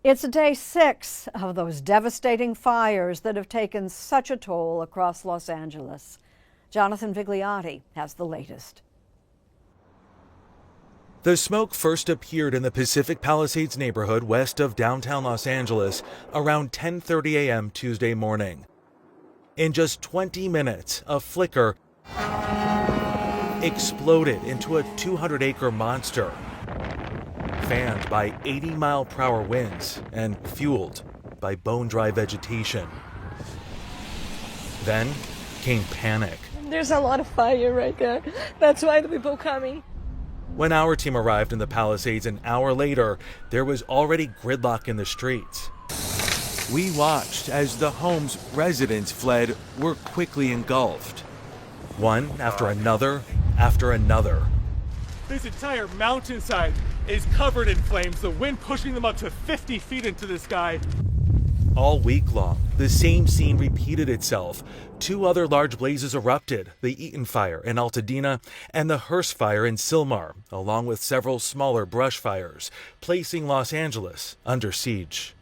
It's day 6 of those devastating fires that have taken such a toll across Los Angeles. Jonathan Vigliotti has the latest. The smoke first appeared in the Pacific Palisades neighborhood west of downtown Los Angeles around 10:30 a.m. Tuesday morning. In just 20 minutes, a flicker exploded into a 200-acre monster, fanned by 80-mile-per-hour winds and fueled by bone-dry vegetation. Then came panic. There's a lot of fire right there. That's why the people coming. When our team arrived in the Palisades an hour later, there was already gridlock in the streets. We watched as the homes residents fled were quickly engulfed. One after another after another. This entire mountainside is covered in flames, the wind pushing them up to 50 feet into the sky. All week long, the same scene repeated itself. 2 other large blazes erupted, the Eaton Fire in Altadena and the Hearst Fire in Sylmar, along with several smaller brush fires, placing Los Angeles under siege.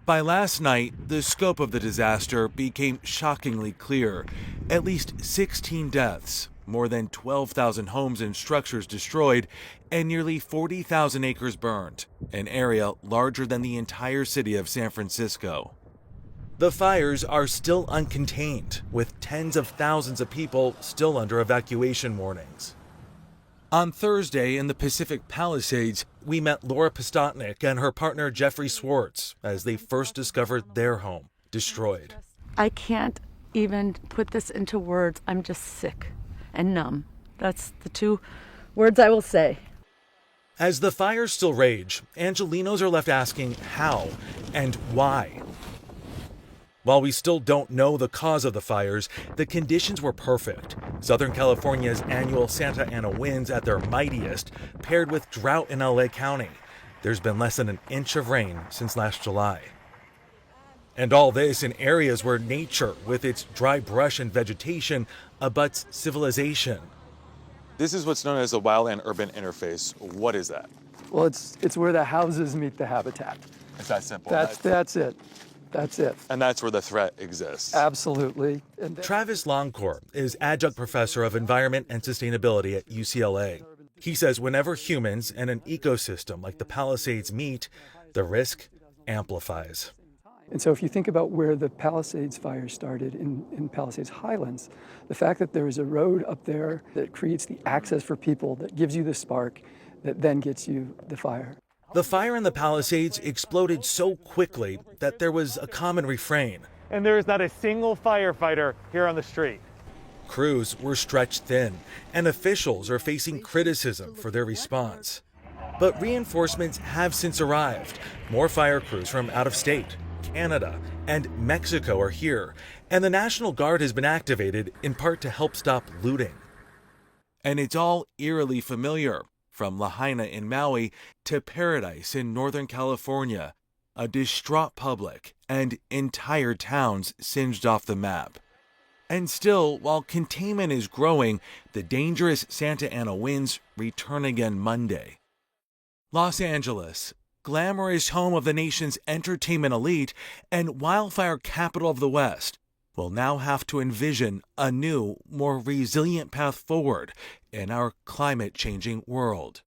By last night, the scope of the disaster became shockingly clear. At least 16 deaths, more than 12,000 homes and structures destroyed, and nearly 40,000 acres burned, an area larger than the entire city of San Francisco. The fires are still uncontained, with tens of thousands of people still under evacuation warnings. On Thursday in the Pacific Palisades, we met Laura Postotnik and her partner Jeffrey Swartz as they first discovered their home destroyed. I can't even put this into words. I'm just sick and numb. That's the 2 words I will say. As the fires still rage, Angelenos are left asking how and why. While we still don't know the cause of the fires, the conditions were perfect. Southern California's annual Santa Ana winds at their mightiest, paired with drought in LA County. There's been less than an inch of rain since last July. And all this in areas where nature, with its dry brush and vegetation, abuts civilization. This is what's known as the wild and urban interface. What is that? Well, it's where the houses meet the habitat. It's that simple. That's it. That's it. And that's where the threat exists. Absolutely. Travis Longcore is adjunct professor of environment and sustainability at UCLA. He says whenever humans and an ecosystem like the Palisades meet, the risk amplifies. And so if you think about where the Palisades fire started in Palisades Highlands, the fact that there is a road up there that creates the access for people, that gives you the spark, that then gets you the fire. The fire in the Palisades exploded so quickly that there was a common refrain. And there is not a single firefighter here on the street. Crews were stretched thin, and officials are facing criticism for their response. But reinforcements have since arrived. More fire crews from out of state, Canada, and Mexico are here, and the National Guard has been activated in part to help stop looting. And it's all eerily familiar. From Lahaina in Maui to Paradise in Northern California, a distraught public and entire towns singed off the map. And still, while containment is growing, the dangerous Santa Ana winds return again Monday. Los Angeles, glamorous home of the nation's entertainment elite and wildfire capital of the West, will now have to envision a new, more resilient path forward in our climate-changing world.